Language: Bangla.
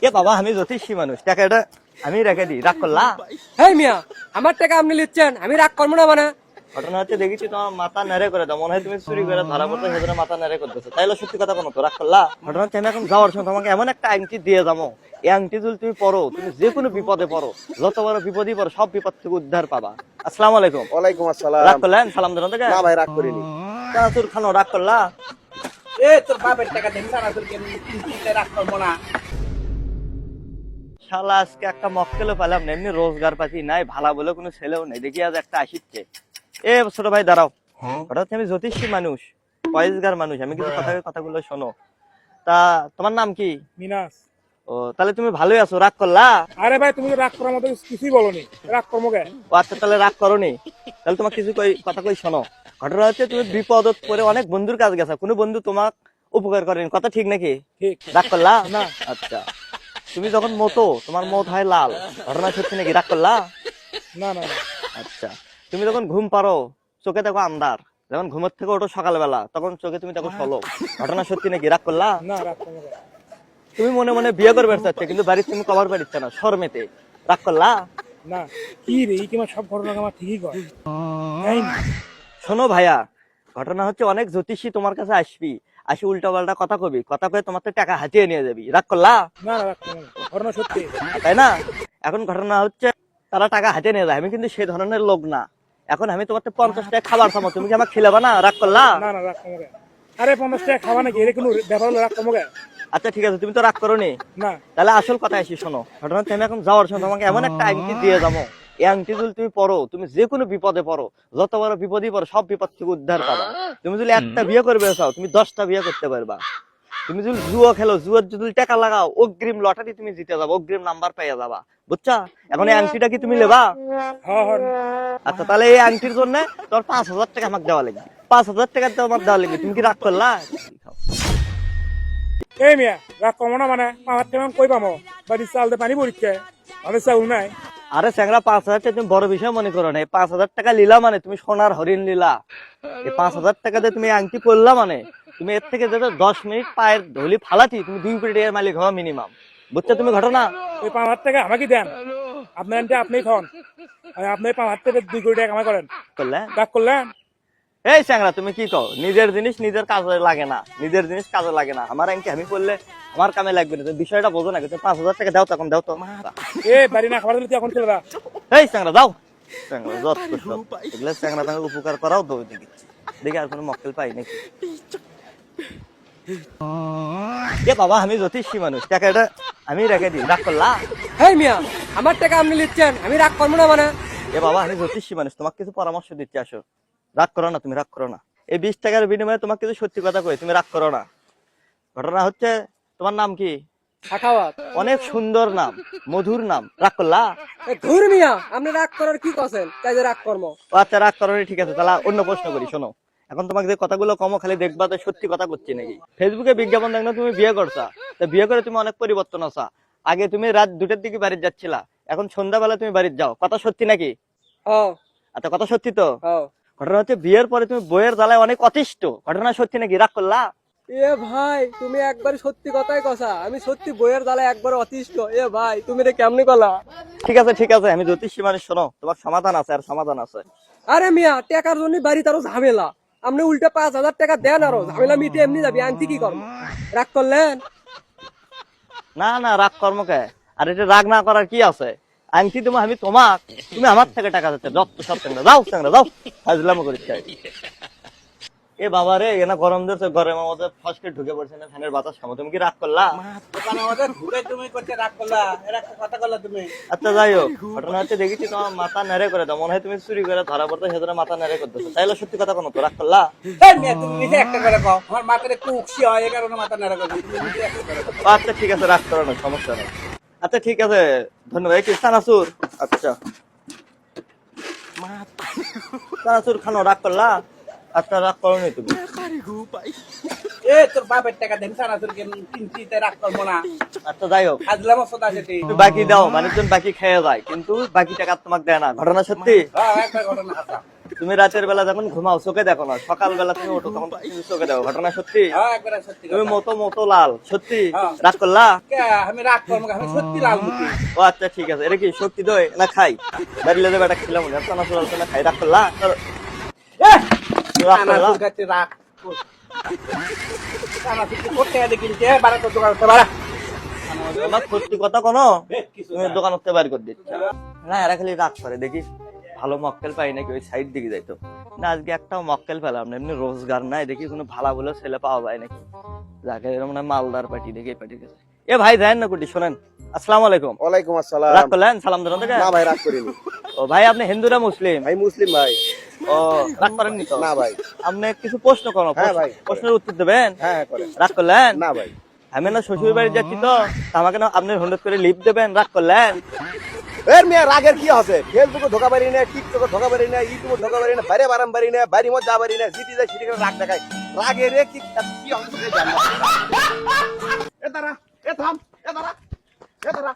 এ বাবা আমি জ্যোতিষী মানুষ, টাকাটা আমি রেখে দিই, রাগ করলা? হ্যাঁ মিয়া, আমার টাকা আপনি নিচ্ছেন, আমি রাগ করবো না মানে? ঘটনা হচ্ছে দেখেছি তোমার মাথা নেড়ে করে দাও, মনে হয় তুমি চুরি করে ধরা পড়তে সেজন্য মাথা নেড়ে করতেছো, তাইলে সত্যি কথা কোনো তো, রাগ করলা? ঘটনা হচ্ছে আমি এখন যাওয়ার সময় তোমাকে এমন একটা আংটি দিয়ে যাবো, এই আংটি যদি তুমি পড়ো, তুমি যে কোনো বিপদে পড়ো, যত বড় বিপদই পড়ো, সব বিপদ থেকে উদ্ধার পাবা। আসসালামু আলাইকুম। ওয়ালাইকুম আসসালাম। রাগ করলেন সালাম দেন থেকে? না ভাই রাগ করিনি। চানাচুর খানো, রাগ করলা? এ তোর বাপের টাকা দেন চানাচুর কেন কিনতে রাগ করবো না? শালা আজকে একটা মক্কেলও পেলাম না, এমনি রোজগার পাতি নাই, ভালা বলে কোনো ছেলেও নেই, দেখি আজ একটা আসিচ্ছে। এ ছোট ভাই দাঁড়াও, ওটা হচ্ছে আমি জ্যোতিষী মানুষ, পয়েজগার মানুষ, আমি কিছু কথাগুলো শোনো। তা তোমার নাম কি? মিনাস। ও তাহলে তুমি ভালোই আছো, রাগ করলা? আরে ভাই তুমি তো রাগ করার মতো কিছুই বলনি, রাগ করবো কে? ও আচ্ছা, তাহলে রাগ করোনি, তাহলে তোমার কিছু কথা কই শোনো। ঘটনা হচ্ছে তুমি বিপদত পরে অনেক বন্ধুর কাছে গেছো, কোনো বন্ধু তোমার উপকার করেনি, কথা ঠিক নাকি? ঠিক। রাগ করলা না? আচ্ছা, তুমি যখন মতো তোমার মত হয় লাল, ঘটনা সত্যি নাকি? রাগ করলা? না না না। আচ্ছা, তুমি যখন ঘুম পারো চোখে দেখো আন্ধার, যখন ঘুমের থেকে ওঠো সকালবেলা তখন চোখে তুমি দেখো সলক, ঘটনা সত্যি নাকি? রাগ করলা? না রাগ করবো কে? তুমি মনে মনে বিয়ে করবে চাচ্ছ, কিন্তু বাড়িতে তুমি কভার পারিচ্ছ না শর্মেতে, রাগ করলা? না। কি রে, এই কি আমার সব ঘটনা আমার ঠিকই কর? তাই না? শোনো ভাইয়া, ঘটনা হচ্ছে অনেক জ্যোতিষী তোমার কাছে আসবি, আসি উল্টা পাল্টা কথা কবি, কথা কয়ে তোমার থেকে টাকা হাতিয়ে নিয়ে যাবি, রাগ করলা? না না রাগ করবো না, ঘটনা সত্যি। তাই না? এখন ঘটনা হচ্ছে তারা টাকা হাতে নিয়ে যায়, আমি কিন্তু সেই ধরনের লোক না। এখন আমি তোমার 50 টাকা খাবার খাবো, তুমি কি আমাকে খিলাবা না? রাগ করলা? না না রাগ করবো কে? আরে 50 টাকা খাওয়া নাকি, এর কোনো ব্যাপার হলো রাগ করবো কে? আচ্ছা ঠিক আছে, তুমি তো রাগ করোনি, না। তাহলে আসল কথা আসি শোনো। ঘটনা হচ্ছে আমি এখন যাওয়ার সময় তোমাকে এমন একটা আংটি দিয়ে যাবো, এই আংটি যদি তুমি পড়ো, তুমি যে কোনো বিপদে পড়ো, যত বড় বিপদই পড়ো, সব বিপদ থেকে উদ্ধার পাবা। তুমি যদি একটা বিয়ে করবে চাও, তুমি 10টা বিয়ে করতে পারবা। তুমি যদি জুয়া খেলো, জুয়ার যদি টাকা লাগাও, অগ্রিম লটারি তুমি জিতে যাবো, অগ্রিম নাম্বার পেয়ে যাবা, বুঝছা? এখন এই আংটিটা কি তুমি নেবা? হ্যাঁ হ্যাঁ। আচ্ছা, তাহলে এই আংটির জন্য তোর 5,000 টাকা আমাকে দেওয়া লাগবে, 5,000 টাকা তোমার দেওয়া লাগবে, তুমি কি রাগ করলা? এই মিয়া রাগ করবো না মানে? আমার তেমন কই পাবো? বাড়ির চালতে পানি পরীক্ষা, আমাদের চাউল নাই। আরে স্যাংরা, 5,000 টাকা তুমি বড় বিষয় মনে করো না, 5,000 টাকা লিলা মানে তুমি সোনার হরিণ লিলা। এই 5,000 টাকা দিয়ে তুমি আংটি পরলা মানে তুমি এর থেকে যদি 10 মিনিট পায়ের ধুলি ফালাতি, তুমি 2 কোটি টাকার মালিক হওয়া মিনিমাম, বুঝছো তুমি ঘটনা? ওই 5,000 টাকা আমাকে দেন, আপনার আনতে আপনি খান, আপনি 5,000 টাকা 2 কোটি টাকা কামাই করেন, করলে? রাগ করলেন? এই স্যাংরা, তুমি কি কও? নিজের জিনিস নিজের কাজে লাগে না, নিজের জিনিস কাজে লাগে না, আমার আংটি আমি পরলে আমার কামে লাগবে না, তুমি বিষয়টা বোঝো না। কিন্তু 5,000 টাকা দাও, তখন দাও তো। এ বাড়ি না খাবার দিলে তুই এখন চলে যা। এই স্যাংরা দাও, স্যাংরা যত সব এগুলো স্যাংরা তুমি উপকার করাও দৌড় দেখি, দেখি আর কোনো মক্কেল পাই নাকি। এ বাবা আমি জ্যোতিষী মানুষ, টাকাটা আমি রেখে দিই, রাগ করলা? হ্যাঁ মিয়া, আমার টাকা আপনি নিচ্ছেন, আমি রাগ করবো না মানে? এ বাবা আমি জ্যোতিষী মানুষ, তোমাকে কিছু পরামর্শ দিচ্ছি, আসো। রাগ করো না, তুমি রাগ করো না, এই 20 টাকার বিনিময়ে তোমাকে কিছু সত্যি কথা কই, তুমি রাগ করো না। ঘটনা হচ্ছে তোমার নাম কি? সাখাওয়াত। অনেক সুন্দর নাম, মধুর নাম, রাগ করলা? ধুর মিয়া, আপনি রাগ করার কি করছেন, তাই যে রাগ করবো? ও আচ্ছা, রাগ করো, ঠিক আছে, তাহলে অন্য প্রশ্ন করি শোনো। এখন তোমাকে যে কথাগুলো কমো খালি দেখবা তো সত্যি কথা করছি নাকি। ফেসবুকে বিজ্ঞাপন দেখলো তুমি বিয়ে করছা, তা বিয়ে করে তুমি অনেক পরিবর্তন আসা। আগে তুমি রাত 2টার দিকে বাড়ি যাচ্ছিলা, এখন সন্ধ্যাবেলা তুমি বাড়ি যাও, কথা সত্যি নাকি? ও আচ্ছা, কথা সত্যি তো? ও। ঘটনা হচ্ছে বিয়ের পরে তুমি বইয়ের জ্বালায় অনেক অতিষ্ঠ, ঘটনা সত্যি নাকি? রাগ করলা? এ ভাই তুমি একবার সত্যি কথাই কথা, আমি সত্যি বইয়ের জ্বালায় একবার অতিষ্ঠ। এ ভাই তুমি রে কেমনি কলা? ঠিক আছে ঠিক আছে, আমি জ্যোতিষী মানুষ, শোনো তোমার সমাধান আছে, আর সমাধান আছে। আরে মিয়া, টাকার জন্য বাড়িতে আরো ঝামেলা, আপনি উল্টে 5,000 টাকা দেন, আরো ঝামেলা মিটে এমনি যাবি, আনছি কি করবো? রাগ করলেন? না না, রাগ কর্মকে, আর এটা রাগ না করার কি আছে? আংটি তুমি আমি তোমাক, তুমি আমার থেকে টাকা দিতে যত সব টাকা যাও, টাকা যাও, হাজলামো করিস। এ বাবা রে, এনা গরম দিচ্ছে, গরমের মধ্যে ফসকে ঢুকে পড়ছে না, ফ্যানের বাতাস খাবো, তুমি কি রাগ করলা? দোকানে আমাদের ঘুরে তুমি করতে রাগ করলা, এর একটা কথা করলা তুমি। আচ্ছা যাই হোক, ঘটনা হচ্ছে দেখেছি তোমার মাথা নেড়ে করে দাও, মনে হয় তুমি চুরি করে ধরা পড়তে সেজন্য মাথা নেড়ে করতেছো, তাইলে সত্যি কথা কোনো তো, রাগ করলা? এই মেয়ে তুমি নিজে একটা করে কও, আমার মাথায় একটু উকসি হয়, এই কারণে মাথা নেড়া করছি, তুমি নিজে একটা করে কও। আচ্ছা ঠিক আছে, রাগ করো না, সমস্যা নেই। আচ্ছা ঠিক আছে, ধন্যবাদ। কি চানাচুর? আচ্ছা চানাচুর খানো, রাগ করলা? আচ্ছা, রাগ করো নি তুমি? এ তোর বাপের টাকা দেন চানাচুর কেন কিনতে রাগ করবো না? আচ্ছা যাই হোক, আজলাম সদা সেটি। তুমি বাকি দাও, মানুষজন বাকি খেয়ে যায়, কিন্তু বাকি টাকা তোমাকে দেয় না, ঘটনা সত্যি? হ্যাঁ একটা ঘটনা আছে। তুমি রাতের বেলা যখন ঘুমাও চোখে দেখো না, সকালবেলা তুমি ওঠো তখন তুমি চোখে দেখো, ঘটনা সত্যি? হ্যাঁ একবারে সত্যি তুমি কথা। মতো মতো লাল সত্যি? হ্যাঁ। রাগ করলা? কে, আমি রাগ করবো আমি সত্যি লাল মুখী। ও আচ্ছা ঠিক আছে, এটা কি শক্তি দই না খাই? বাড়িলে যে বেটা খিলাম না, চানা চুলাল না খাই, রাগ করলা? চলো। রাগ করলা? চানাচুর খাচ্ছে রাগ। চানাচুর কি করতে হয় দেখিনি যে, বাড়া তোর দোকান হতে পারা। আমার সত্যি কথা কোনো কিছু তুমি দোকান হতে বাইর করে দিচ্ছ না, এরা খালি রাগ করে। দেখি ভালো মক্কেল পাই নাকি ওই সাইড দিকে যাইতো না, আজকে একটাও মক্কেল পেলাম না, এমনি রোজগার নাই, দেখি কোনো ভালো বলে ছেলে পাওয়া যায় নাকি। যাকে মানে মালদার পার্টি, দেখি এই পার্টির কাছে। এ ভাই যায়েন না কুটি, শোনেন। আসসালামু আলাইকুম। ওয়ালাইকুম আসসালাম। রাগ করলেন সালাম ধরেন থেকে? না ভাই রাগ করিনি। ও ভাই আপনি হিন্দু না মুসলিম? ভাই মুসলিম ভাই। ও রাগ করেননি তো? না ভাই। আপনি কিছু প্রশ্ন করো, হ্যাঁ ভাই। প্রশ্নের উত্তর দেবেন। হ্যাঁ করেন। রাগ করলেন? না ভাই। আমি না শ্বশুর বাড়ি যাচ্ছি তো, তা আমাকে না আপনি হন্ডত করে লিফট দেবেন, রাগ করলেন? এর মিয়া রাগের কি আছে? ফেসবুকে ঢোকা পারি না, টিকটকে ঢোকা পারি না, ইউটিউবে ঢোকা পারি না, বাইরে বারাম পারি না, বাড়ির মধ্যে পারি না, সিটি যায় সিটি করে রাগ দেখায়। রাগের এ কি কি অংশ জানি না। এ দাঁড়া, এ থাম, এ দাঁড়া, এ দাঁড়া।